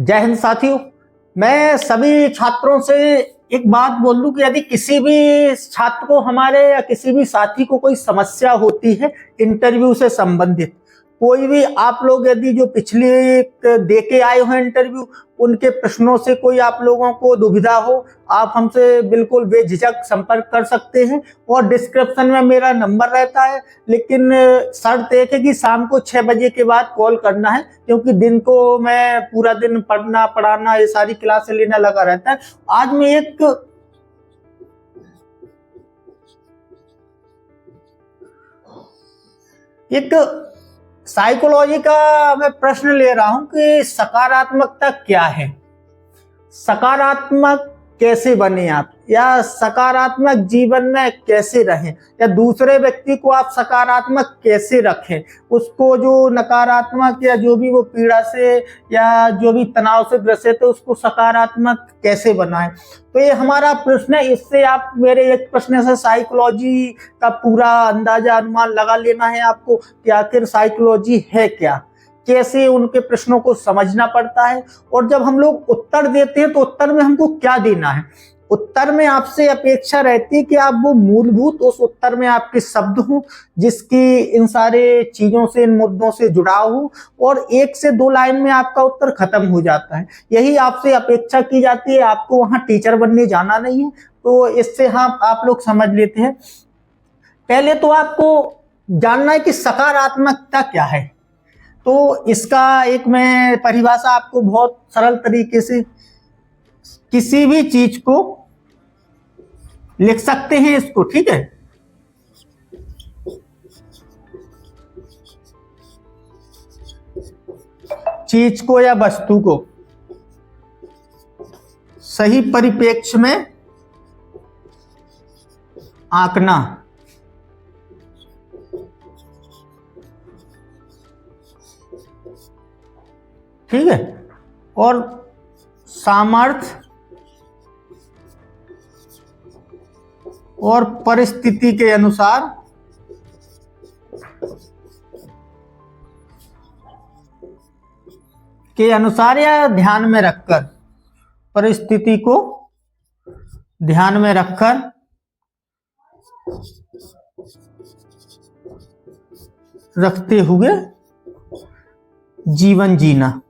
जय हिंद साथियों। मैं सभी छात्रों से एक बात बोल दूं कि यदि किसी भी छात्र को हमारे या किसी भी साथी को कोई समस्या होती है इंटरव्यू से संबंधित, कोई भी आप लोग यदि जो पिछली दे के आए हो इंटरव्यू, उनके प्रश्नों से कोई आप लोगों को दुविधा हो, आप हमसे बिल्कुल बेझिझक संपर्क कर सकते हैं और डिस्क्रिप्शन में मेरा नंबर रहता है। लेकिन शर्त एक है कि शाम को 6 बजे के बाद कॉल करना है, क्योंकि दिन को मैं पूरा दिन पढ़ना पढ़ाना ये सारी क्लासें लेना लगा रहता है। आज मैं एक साइकोलॉजी का मैं प्रश्न ले रहा हूं कि सकारात्मकता क्या है, सकारात्मक कैसे बने आप, या सकारात्मक जीवन में कैसे रहें, या दूसरे व्यक्ति को आप सकारात्मक कैसे रखें, उसको जो नकारात्मक या जो भी वो पीड़ा से या जो भी तनाव से ग्रसित है उसको सकारात्मक कैसे बनाएं। तो ये हमारा प्रश्न है। इससे आप मेरे एक प्रश्न से साइकोलॉजी का पूरा अंदाजा अनुमान लगा लेना है आपको कि आखिर साइकोलॉजी है क्या, कैसे उनके प्रश्नों को समझना पड़ता है, और जब हम लोग उत्तर देते हैं तो उत्तर में हमको क्या देना है। उत्तर में आपसे अपेक्षा रहती है कि आप वो मूलभूत उस उत्तर में आपके शब्द हो जिसकी इन सारे चीजों से, इन मुद्दों से जुड़ाव हो, और 1 से 2 लाइन में आपका उत्तर खत्म हो जाता है। यही आपसे अपेक्षा की जाती है। आपको वहां टीचर बनने जाना नहीं है। तो इससे हम आप लोग समझ लेते हैं। पहले तो आपको जानना है कि सकारात्मकता क्या है। तो इसका एक मैं परिभाषा आपको बहुत सरल तरीके से, किसी भी चीज को लिख सकते हैं इसको, ठीक है। चीज को या वस्तु को सही परिप्रेक्ष्य में आंकना, ठीक है, और सामर्थ्य और परिस्थिति के अनुसार या ध्यान में रखकर, परिस्थिति को ध्यान में रखकर रखते हुए जीवन जीना।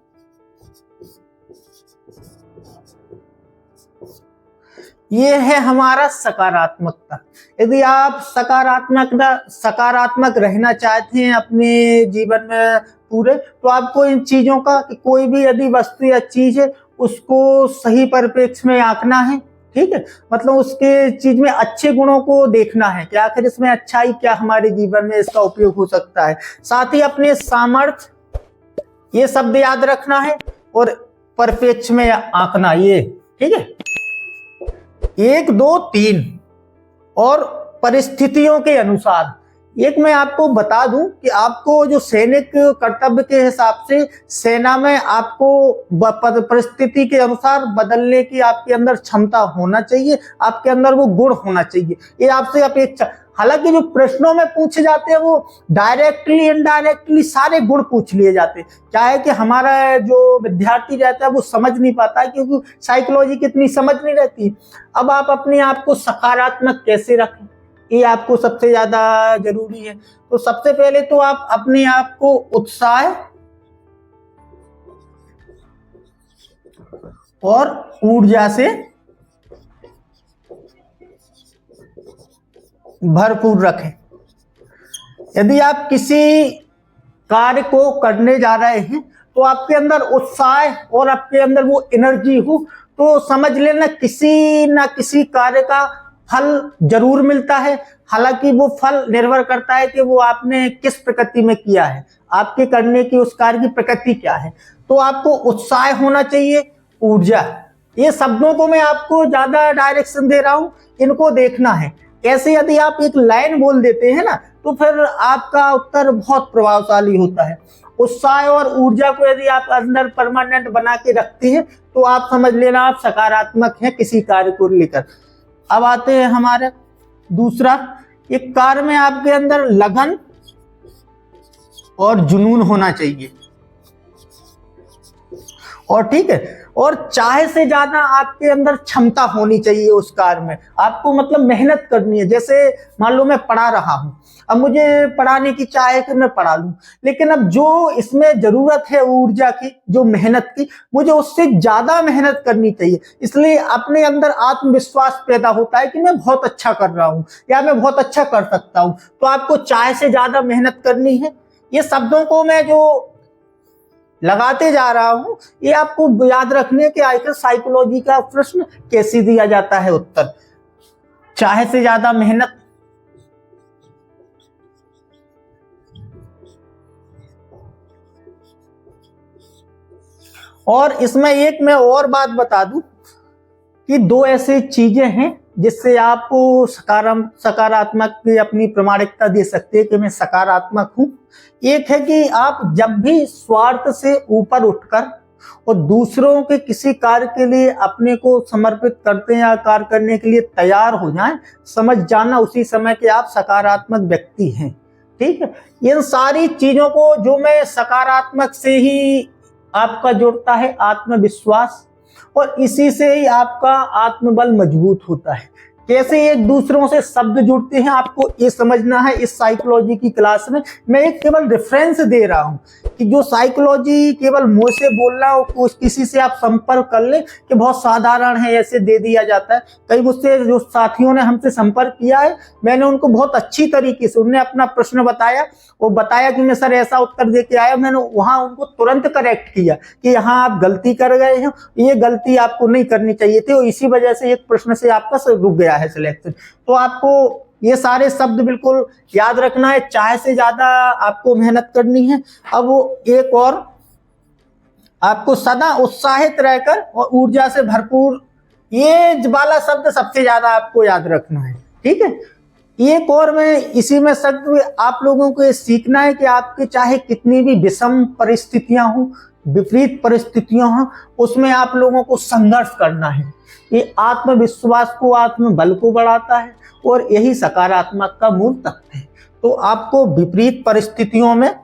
ये है हमारा सकारात्मकता। यदि आप सकारात्मक रहना चाहते हैं अपने जीवन में पूरे, तो आपको इन चीजों का, कि कोई भी यदि वस्तु या चीज है उसको सही परिप्रेक्ष्य में आंकना है, ठीक है। मतलब उसके चीज में अच्छे गुणों को देखना है कि आखिर इसमें अच्छाई क्या हमारे जीवन में इसका उपयोग हो सकता है। साथ ही अपने सामर्थ्य, ये शब्द याद रखना है, और परिप्रेक्ष्य में आंकना, ये ठीक है। 1 2 3 और परिस्थितियों के अनुसार। एक मैं आपको बता दूं कि आपको जो सैनिक कर्तव्य के हिसाब से सेना में आपको परिस्थिति के अनुसार बदलने की आपके अंदर क्षमता होना चाहिए, आपके अंदर वो गुण होना चाहिए। ये आपसे अपेक्षा, हालांकि जो प्रश्नों में पूछे जाते हैं वो डायरेक्टली इनडायरेक्टली सारे गुण पूछ लिए जाते हैं। क्या है कि हमारा जो विद्यार्थी रहता है वो समझ नहीं पाता है, क्योंकि साइकोलॉजी की इतनी समझ नहीं रहती। अब आप अपने आप को सकारात्मक कैसे रखें, ये आपको सबसे ज्यादा जरूरी है। तो सबसे पहले तो आप अपने आप को उत्साह और ऊर्जा से भरपूर रखें। यदि आप किसी कार्य को करने जा रहे हैं तो आपके अंदर उत्साह और आपके अंदर वो एनर्जी हो, तो समझ लेना किसी ना किसी कार्य का फल जरूर मिलता है। हालांकि वो फल निर्भर करता है कि वो आपने किस प्रकृति में किया है, आपके करने की उस कार्य की प्रकृति क्या है। तो आपको उत्साह होना चाहिए, ऊर्जा। ये शब्दों को मैं आपको ज्यादा डायरेक्शन दे रहा हूं, इनको देखना है। ऐसे यदि आप एक लाइन बोल देते हैं ना, तो फिर आपका उत्तर बहुत प्रभावशाली होता है। उत्साह और ऊर्जा को यदि आप अंदर परमानेंट बना के रखते हैं तो आप समझ लेना आप सकारात्मक हैं किसी कार्य को लेकर। अब आते हैं हमारे दूसरा, एक कार्य में आपके अंदर लगन और जुनून होना चाहिए। और ठीक है, और चाहे से ज्यादा आपके अंदर क्षमता होनी चाहिए उस कार्य में। आपको मतलब मेहनत करनी है। जैसे मान लो मैं पढ़ा रहा हूं, अब मुझे पढ़ाने की चाह है कि मैं पढ़ा लूं, लेकिन अब जो इसमें जरूरत है ऊर्जा की, जो मेहनत की, मुझे उससे ज्यादा मेहनत करनी चाहिए। इसलिए अपने अंदर आत्मविश्वास पैदा होता है कि मैं बहुत अच्छा कर रहा हूं या मैं बहुत अच्छा कर सकता हूं। तो आपको चाहे से ज्यादा मेहनत करनी है। ये शब्दों को मैं जो लगाते जा रहा हूं, ये आपको याद रखने के आखिर साइकोलॉजी का प्रश्न कैसे दिया जाता है उत्तर, चाहे से ज्यादा मेहनत। और इसमें एक मैं और बात बता दूं कि दो ऐसी चीजें हैं जिससे आप सकारात्मक की अपनी प्रामाणिकता दे सकते हैं कि मैं सकारात्मक हूं। एक है कि आप जब भी स्वार्थ से ऊपर उठकर और दूसरों के किसी कार्य के लिए अपने को समर्पित करते हैं या कार्य करने के लिए तैयार हो जाएं, समझ जाना उसी समय के आप सकारात्मक व्यक्ति हैं। ठीक है, इन सारी चीजों को जो मैं सकारात्मक से ही आपका जुड़ता है आत्मविश्वास, और इसी से ही आपका आत्मबल मजबूत होता है। कैसे एक दूसरों से शब्द जुड़ते हैं आपको ये समझना है इस साइकोलॉजी की क्लास में। मैं एक केवल रेफरेंस दे रहा हूं कि जो साइकोलॉजी केवल मुंह से बोलना हो, किसी से आप संपर्क कर ले कि बहुत साधारण है ऐसे दे दिया जाता है। कई मुझसे जो साथियों ने हमसे संपर्क किया है, मैंने उनको बहुत अच्छी तरीके से, उन्हें अपना प्रश्न बताया, वो बताया कि मैं सर ऐसा उत्तर दे के आया, मैंने वहां उनको तुरंत करेक्ट किया कि यहाँ आप गलती कर गए हैं, ये गलती आपको नहीं करनी चाहिए थी, और इसी वजह से एक प्रश्न से आपका रुक गया है सिलेक्शन। तो आपको ये सारे शब्द बिल्कुल याद रखना है, चाहे से ज्यादा आपको मेहनत करनी है। अब वो एक और, आपको सदा उत्साहित रहकर और ऊर्जा से भरपूर, ये वाला शब्द सबसे ज्यादा आपको याद रखना है। ठीक है, एक और मैं इसी में शब्द आप लोगों को ये सीखना है कि आपके चाहे कितनी भी विषम परिस्थितियां हो, विपरीत परिस्थितियां हो, उसमें आप लोगों को संघर्ष करना है। ये आत्मविश्वास को, आत्मबल को बढ़ाता है और यही सकारात्मक का मूल तत्व है। तो आपको विपरीत परिस्थितियों में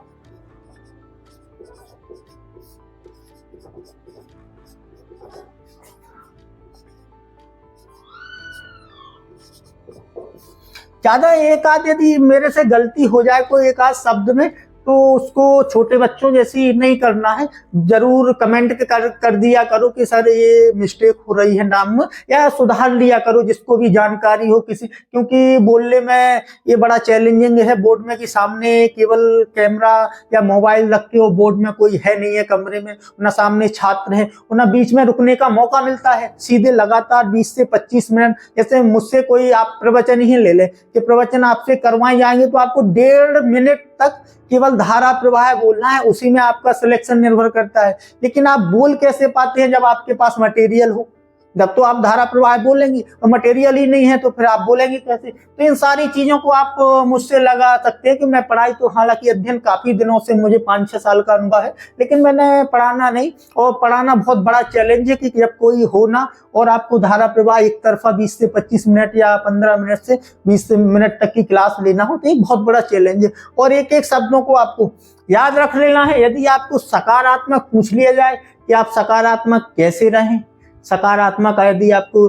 ज्यादा एक आध, यदि मेरे से गलती हो जाए कोई एक आध शब्द में, तो उसको छोटे बच्चों जैसी नहीं करना है। जरूर कमेंट कर दिया करो कि सर ये मिस्टेक हो रही है नाम में, या सुधार लिया करो जिसको भी जानकारी हो किसी, क्योंकि बोलने में ये बड़ा चैलेंजिंग है बोर्ड में कि सामने केवल कैमरा या मोबाइल रख के, वो बोर्ड में कोई है नहीं है कमरे में, ना सामने छात्र है, ना बीच में रुकने का मौका मिलता है। सीधे लगातार 20 से 25 मिनट, जैसे मुझसे कोई आप प्रवचन ही ले ले कि प्रवचन आपसे करवाए जाएंगे तो आपको 1.5 मिनट तक केवल धारा प्रवाह बोलना है, उसी में आपका सिलेक्शन निर्भर करता है। लेकिन आप बोल कैसे पाते हैं जब आपके पास मटेरियल हो? जब तो आप धारा प्रवाह बोलेंगे और मटेरियल ही नहीं है तो फिर आप बोलेंगे कैसे? तो इन सारी चीजों को आप मुझसे लगा सकते हैं कि मैं पढ़ाई तो, हालांकि अध्ययन काफी दिनों से, मुझे 5-6 साल का अनुभव है, लेकिन मैंने पढ़ाना नहीं, और पढ़ाना बहुत बड़ा चैलेंज है कि जब कोई हो ना और आपको धारा प्रवाह एक तरफा 20 से 25 मिनट या 15 मिनट से 20 मिनट तक की क्लास लेना हो, तो एक बहुत बड़ा चैलेंज है। और एक एक शब्दों को आपको याद रख लेना है। यदि आपको सकारात्मक पूछ लिया जाए कि आप सकारात्मक कैसे रहें, सकारात्मक यदि आपको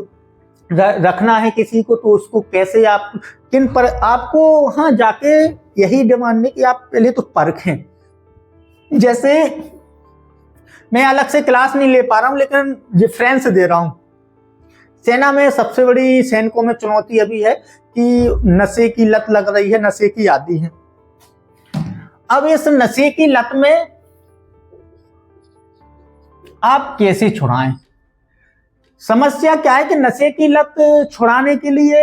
रखना है किसी को, तो उसको कैसे आप, किन पर आपको, हाँ जाके यही डिमांड है कि आप पहले तो परखें। जैसे मैं अलग से क्लास नहीं ले पा रहा हूं, लेकिन रेफरेंस दे रहा हूं। सेना में सबसे बड़ी सैनिकों में चुनौती अभी है कि नशे की लत लग रही है, नशे की आदी है। अब इस नशे की लत में आप कैसे छुड़ाएं? समस्या क्या है कि नशे की लत छुड़ाने के लिए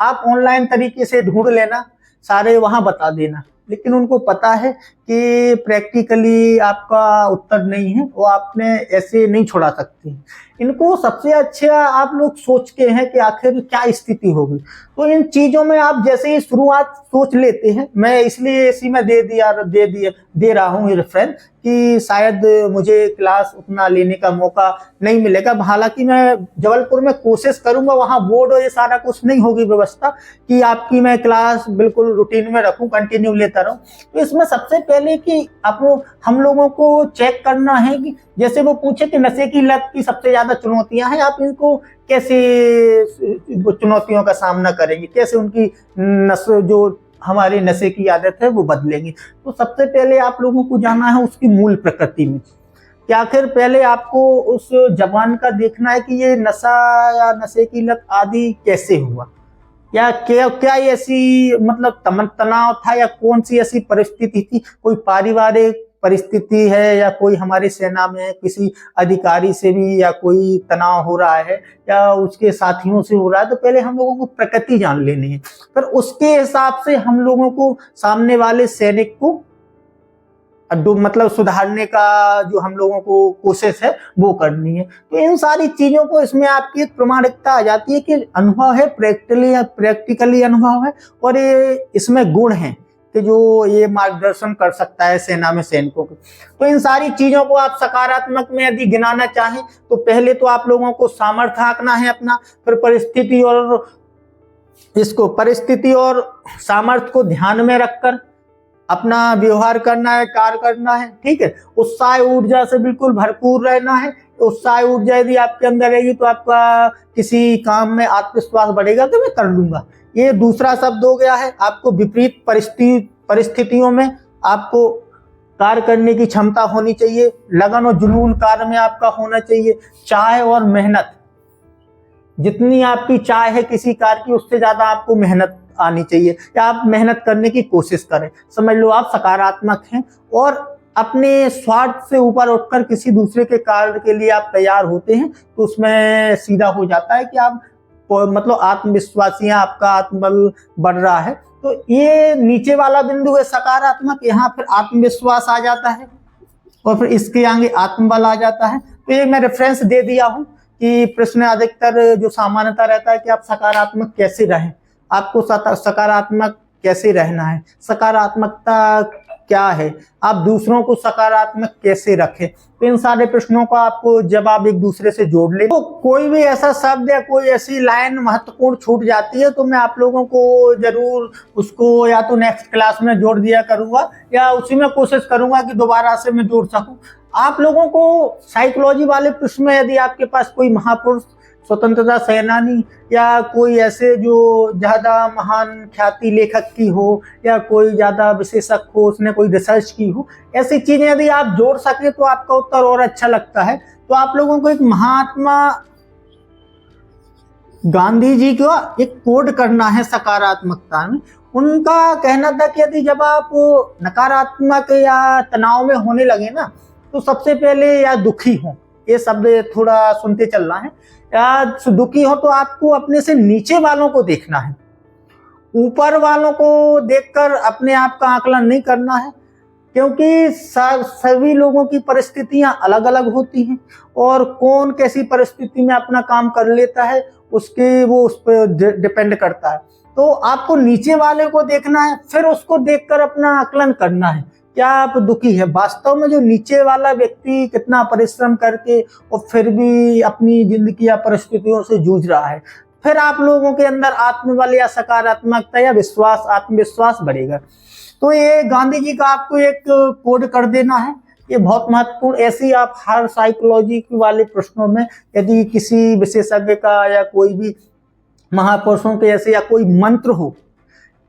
आप ऑनलाइन तरीके से ढूंढ लेना, सारे वहां बता देना, लेकिन उनको पता है कि प्रैक्टिकली आपका उत्तर नहीं है, वो आपने ऐसे नहीं छुड़ा सकते। इनको सबसे अच्छा आप लोग सोच के हैं कि आखिर क्या स्थिति होगी। तो इन चीजों में आप जैसे ही शुरुआत सोच लेते हैं, मैं इसलिए इसी में दे रहा हूँ रेफरेंस कि शायद मुझे क्लास उतना लेने का मौका नहीं मिलेगा। हालांकि मैं जबलपुर में कोशिश करूंगा, वहां बोर्ड और ये सारा कुछ नहीं होगी व्यवस्था कि आपकी मैं क्लास बिल्कुल रूटीन में रखूं, कंटिन्यू लेता रहूं। तो इसमें सबसे पहले कि आपको हम लोगों को चेक करना है कि जैसे वो पूछे कि नशे की लत की सबसे ज्यादा चुनौतियां हैं, आप इनको कैसे चुनौतियों का सामना करेंगे, कैसे उनकी जो हमारी नशे की आदत है वो बदलेंगी। तो सबसे पहले आप लोगों को जाना है उसकी मूल प्रकृति में कि आखिर पहले आपको उस जवान का देखना है कि ये नशा या नशे की लत आदि कैसे हुआ, या क्या ऐसी मतलब तनाव था या कौन सी ऐसी परिस्थिति थी, कोई पारिवारिक परिस्थिति है या कोई हमारी सेना में किसी अधिकारी से भी या कोई तनाव हो रहा है या उसके साथियों से हो रहा है। तो पहले हम लोगों को प्रकृति जान लेनी है, फिर उसके हिसाब से हम लोगों को सामने वाले सैनिक को मतलब सुधारने का जो हम लोगों को कोशिश है वो करनी है। तो इन सारी चीजों को इसमें आपकी एक प्रामाणिकता आ जाती है कि अनुभव है, प्रैक्टिकली अनुभव है, और ये इसमें गुण है कि जो ये मार्गदर्शन कर सकता है सेना में सैनिकों को। तो इन सारी चीजों को आप सकारात्मक में यदि गिनाना चाहें तो पहले तो आप लोगों को सामर्थ्य आंकना है अपना, फिर परिस्थिति और सामर्थ्य को ध्यान में रखकर अपना व्यवहार करना है, कार्य करना है। ठीक है, उत्साह ऊर्जा से बिल्कुल भरपूर रहना है। उत्साह ऊर्जा यदि आपके अंदर रहेगी तो आपका किसी काम में आत्मविश्वास बढ़ेगा कि मैं कर लूंगा। ये दूसरा शब्द हो गया है। आपको विपरीत परिस्थितियों में आपको कार्य करने की क्षमता होनी चाहिए, लगन और जुनून कार्य में आपका होना चाहिए, चाह और मेहनत, जितनी आपकी चाह है किसी कार्य की उससे ज्यादा आपको मेहनत आनी चाहिए, या आप मेहनत करने की कोशिश करें। समझ लो आप सकारात्मक हैं और अपने स्वार्थ से ऊपर उठकर किसी दूसरे के कार्य के लिए आप तैयार होते हैं, तो उसमें सीधा हो जाता है कि आप मतलब आत्मविश्वासी हैं, आपका आत्मबल बढ़ रहा है। तो ये नीचे वाला बिंदु है सकारात्मक, यहाँ फिर आत्मविश्वास आ जाता है और फिर इसके आगे आत्मबल आ जाता है। तो ये मैं रेफरेंस दे दिया हूँ कि प्रश्न अधिकतर जो सामान्यता रहता है कि आप सकारात्मक कैसे रहें, आपको सकारात्मक कैसे रहना है, सकारात्मकता क्या है, आप दूसरों को सकारात्मक कैसे रखें। तो इन सारे प्रश्नों का आपको जवाब एक दूसरे से जोड़ ले। तो कोई भी ऐसा शब्द या कोई ऐसी लाइन महत्वपूर्ण छूट जाती है तो मैं आप लोगों को जरूर उसको या तो नेक्स्ट क्लास में जोड़ दिया करूंगा या उसी में कोशिश करूंगा कि दोबारा से मैं जोड़ सकूं। आप लोगों को साइकोलॉजी वाले प्रश्न में यदि आपके पास कोई महापुरुष, स्वतंत्रता सेनानी या कोई ऐसे जो ज्यादा महान ख्याति लेखक की हो या कोई ज्यादा विशेषज्ञ हो, उसने कोई रिसर्च की हो, ऐसी चीजें यदि आप जोड़ सके तो आपका उत्तर और अच्छा लगता है। तो आप लोगों को एक महात्मा गांधी जी का एक कोड करना है सकारात्मकता में। उनका कहना था कि यदि जब आप नकारात्मक या तनाव में होने लगे ना तो सबसे पहले या दुखी हो, ये शब्द थोड़ा सुनते चलना है, या दुखी हो तो आपको अपने से नीचे वालों को देखना है, ऊपर वालों को देखकर अपने आप का आकलन नहीं करना है, क्योंकि सभी लोगों की परिस्थितियां अलग अलग होती हैं और कौन कैसी परिस्थिति में अपना काम कर लेता है उसके वो उस पर डिपेंड करता है। तो आपको नीचे वाले को देखना है, फिर उसको देखकर अपना आकलन करना है, क्या आप दुखी है, वास्तव में जो नीचे वाला व्यक्ति कितना परिश्रम करके और फिर भी अपनी जिंदगी या परिस्थितियों से जूझ रहा है। फिर आप लोगों के अंदर आत्मबल या सकारात्मकता या आत्मविश्वास बढ़ेगा। तो ये गांधी जी का आपको एक कोड कर देना है, ये बहुत महत्वपूर्ण। ऐसे ही आप हर साइकोलॉजी वाले प्रश्नों में यदि किसी विशेषज्ञ का या कोई भी महापुरुषों के ऐसे या कोई मंत्र हो,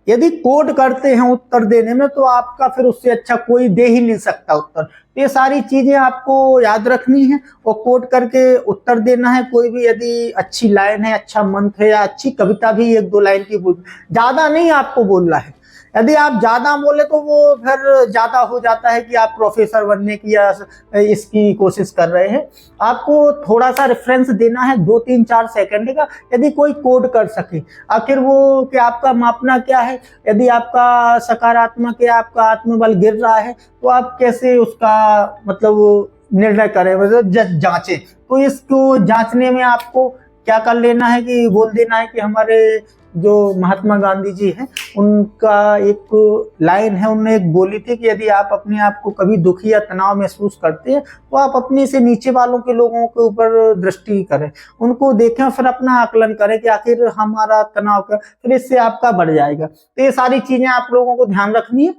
यदि कोड करते हैं उत्तर देने में तो आपका फिर उससे अच्छा कोई दे ही नहीं सकता उत्तर। ये सारी चीजें आपको याद रखनी है और कोड करके उत्तर देना है। कोई भी यदि अच्छी लाइन है, अच्छा मंत्र है या अच्छी कविता भी एक दो लाइन की बोल, ज्यादा नहीं आपको बोलना है। यदि आप ज्यादा बोले तो वो फिर ज्यादा हो जाता है कि आप प्रोफेसर बनने की या इसकी कोशिश कर रहे हैं। आपको थोड़ा सा रेफरेंस देना है 2-3-4 सेकंड का, यदि कोई कोड कर सके। आखिर वो कि आपका मापना क्या है, यदि आपका सकारात्मक या आपका आत्मबल गिर रहा है तो आप कैसे उसका मतलब निर्णय करें, मतलब जांचें। तो इसको जांचने में आपको क्या कर लेना है कि बोल देना है कि हमारे जो महात्मा गांधी जी हैं उनका एक लाइन है, उन्होंने एक बोली थी कि यदि आप अपने आप को कभी दुखी या तनाव महसूस करते हैं तो आप अपने से नीचे वालों के लोगों के ऊपर दृष्टि करें, उनको देखें, फिर अपना आकलन करें कि आखिर हमारा तनाव क्या, फिर इससे आपका बढ़ जाएगा। तो ये सारी चीजें आप लोगों को ध्यान रखनी है।